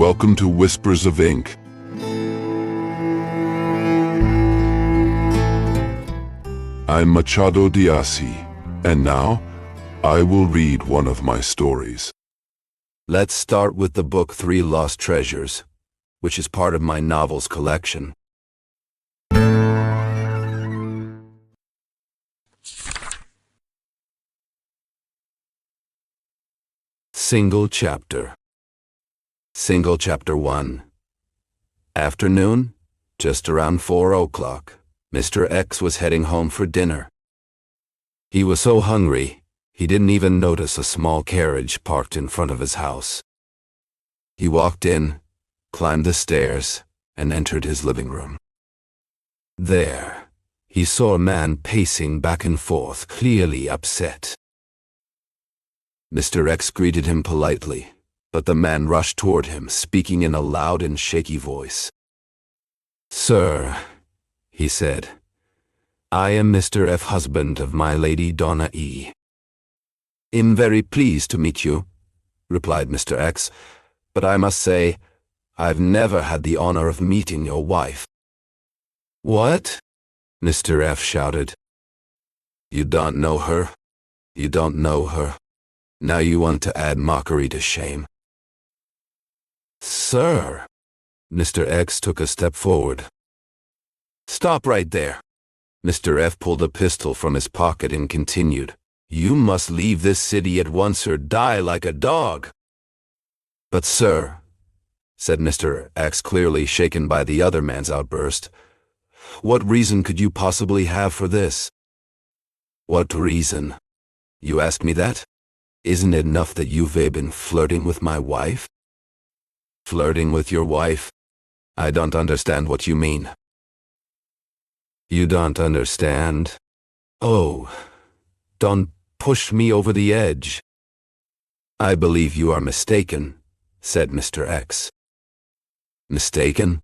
welcome to Whispers of Ink. I'm Machado de Assis, and now I will read one of my stories. Let's start with the book 3 Lost Treasures, which is part of my novels collection. Single Chapter 1. Afternoon, just around 4 o'clock, Mr. X was heading home for dinner. He was so hungry, he didn't even notice a small carriage parked in front of his house. He walked in, climbed the stairs, and entered his living room. There, he saw a man pacing back and forth, clearly upset. Mr. X greeted him politely, but the man rushed toward him, speaking in a loud and shaky voice. "Sir," he said, "I am Mr. F, husband of my lady Donna E." "I'm very pleased to meet you," replied Mr. X, "but I must say, I've never had the honor of meeting your wife." "What?" Mr. F shouted. "You don't know her? You don't know her. Now you want to add mockery to shame." "Sir," Mr. X took a step forward. "Stop right there." Mr. F pulled a pistol from his pocket and continued, "You must leave this city at once or die like a dog." "But sir," said Mr. X, clearly shaken by the other man's outburst, "what reason could you possibly have for this?" "What reason? You asked me that? Isn't it enough that you've been flirting with my wife?" "Flirting with your wife? I don't understand what you mean." "You don't understand? Oh, don't push me over the edge." "I believe you are mistaken," said Mr. X. "Mistaken?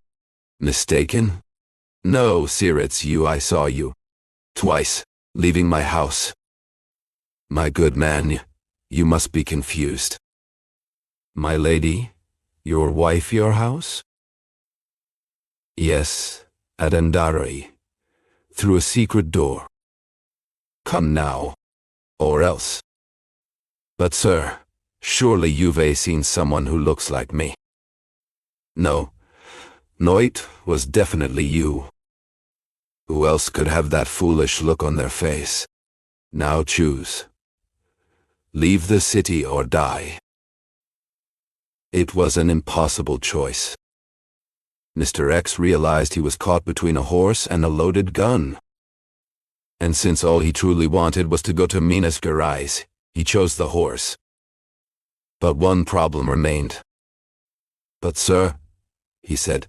Mistaken? No, sir, it's you. I saw you. Twice, leaving my house." "My good man, you must be confused." "My lady? Your wife your house?" "Yes, at Andare, through a secret door. Come now, or else." "But sir, surely you've seen someone who looks like me." No, it was definitely you. Who else could have that foolish look on their face? Now choose. Leave the city or die." It was an impossible choice. Mr. X realized he was caught between a horse and a loaded gun. And since all he truly wanted was to go to Minas Gerais, he chose the horse. But one problem remained. "But sir," he said,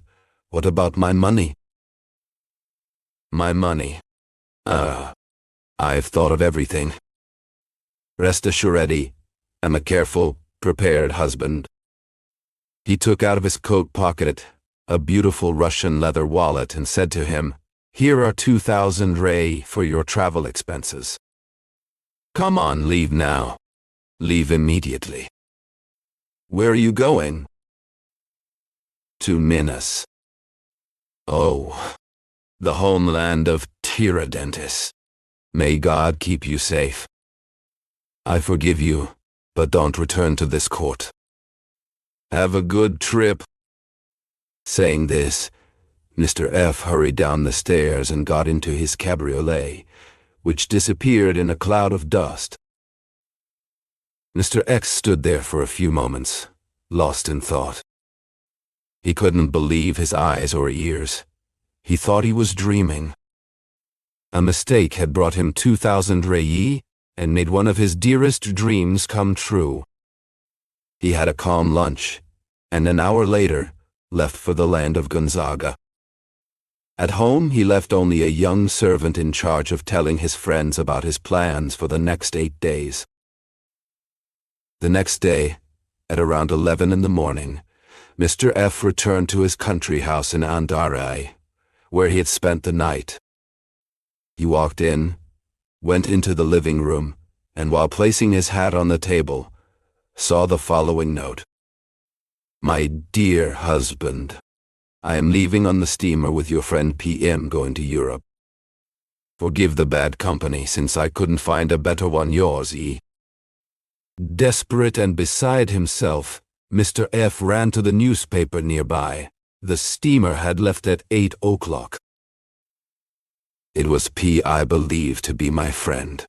"what about my money?" "My money? I've thought of everything. Rest assured, I'm a careful, prepared husband." He took out of his coat pocket a beautiful Russian leather wallet and said to him, "Here are 2,000 rei for your travel expenses. Come on, leave now. Leave immediately." "Where are you going?" "To Minas." "Oh, the homeland of Tiradentes. May God keep you safe. I forgive you, but don't return to this court. Have a good trip." Saying this, Mr. F hurried down the stairs and got into his cabriolet, which disappeared in a cloud of dust. Mr. X stood there for a few moments, lost in thought. He couldn't believe his eyes or ears. He thought he was dreaming. A mistake had brought him 2,000 rei and made one of his dearest dreams come true. He had a calm lunch, and an hour later, left for the land of Gonzaga. At home, he left only a young servant in charge of telling his friends about his plans for the next 8 days. The next day, at around 11 in the morning, Mr. F returned to his country house in Andare, where he had spent the night. He walked in, went into the living room, and while placing his hat on the table, saw the following note. My dear husband, I am leaving on the steamer with your friend PM going to Europe. Forgive the bad company since I couldn't find a better one yours, E. Desperate and beside himself, Mr. F ran to the newspaper nearby. The steamer had left at 8 o'clock. It was P I believed to be my friend.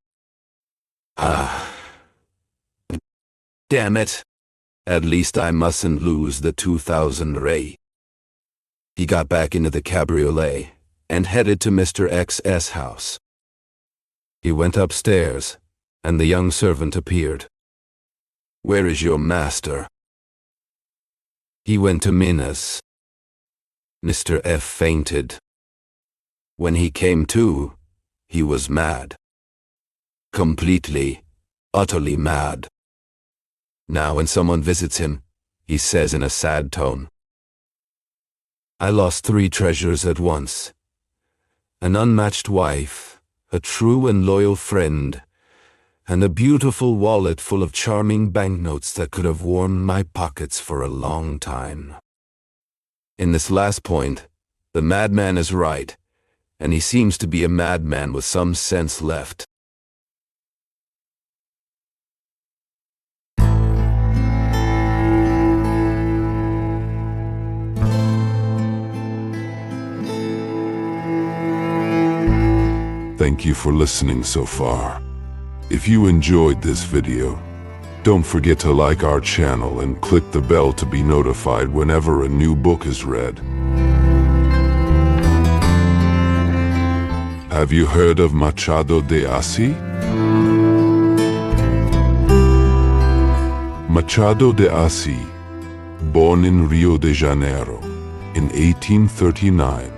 Damn it. At least I mustn't lose the 2,000 ray. He got back into the cabriolet and headed to Mr. X's house. He went upstairs, and the young servant appeared. Where is your master? He went to Minas. Mr. F fainted. When he came to, he was mad. Completely, utterly mad. Now when someone visits him, he says in a sad tone, I lost 3 treasures at once. An unmatched wife, a true and loyal friend, and a beautiful wallet full of charming banknotes that could have warmed my pockets for a long time. In this last point, the madman is right, and he seems to be a madman with some sense left. Thank you for listening so far. If you enjoyed this video, don't forget to like our channel and click the bell to be notified whenever a new book is read. Have you heard of Machado de Assis? Machado de Assis, born in Rio de Janeiro in 1839,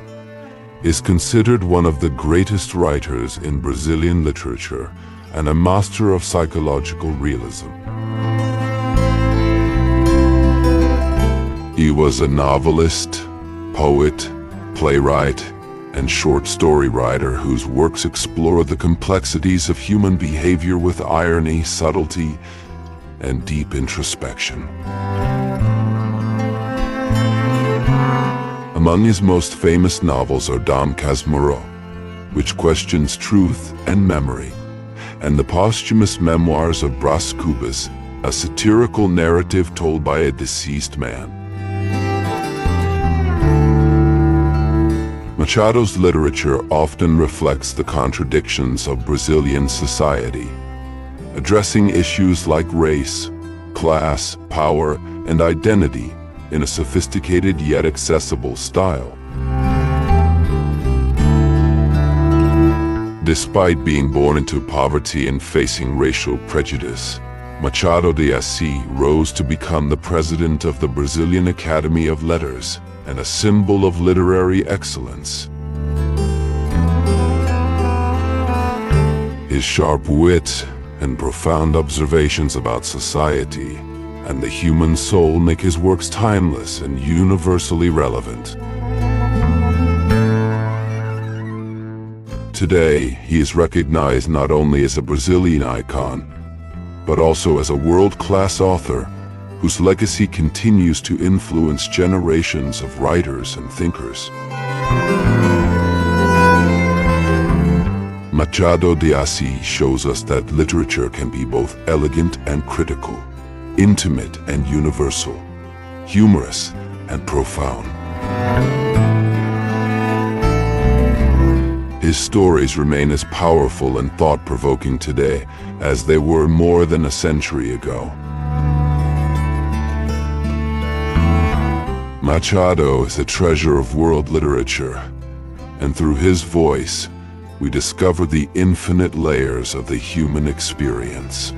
is considered one of the greatest writers in Brazilian literature and a master of psychological realism. He was a novelist, poet, playwright, and short story writer whose works explore the complexities of human behavior with irony, subtlety, and deep introspection. Among his most famous novels are Dom Casmurro, which questions truth and memory, and the posthumous memoirs of Brás Cubas, a satirical narrative told by a deceased man. Machado's literature often reflects the contradictions of Brazilian society, addressing issues like race, class, power, and identity in a sophisticated yet accessible style. Despite being born into poverty and facing racial prejudice, Machado de Assis rose to become the president of the Brazilian Academy of Letters and a symbol of literary excellence. His sharp wit and profound observations about society and the human soul make his works timeless and universally relevant. Today, he is recognized not only as a Brazilian icon, but also as a world-class author whose legacy continues to influence generations of writers and thinkers. Machado de Assis shows us that literature can be both elegant and critical, intimate and universal, humorous and profound. His stories remain as powerful and thought-provoking today as they were more than a century ago. Machado is a treasure of world literature, and through his voice, we discover the infinite layers of the human experience.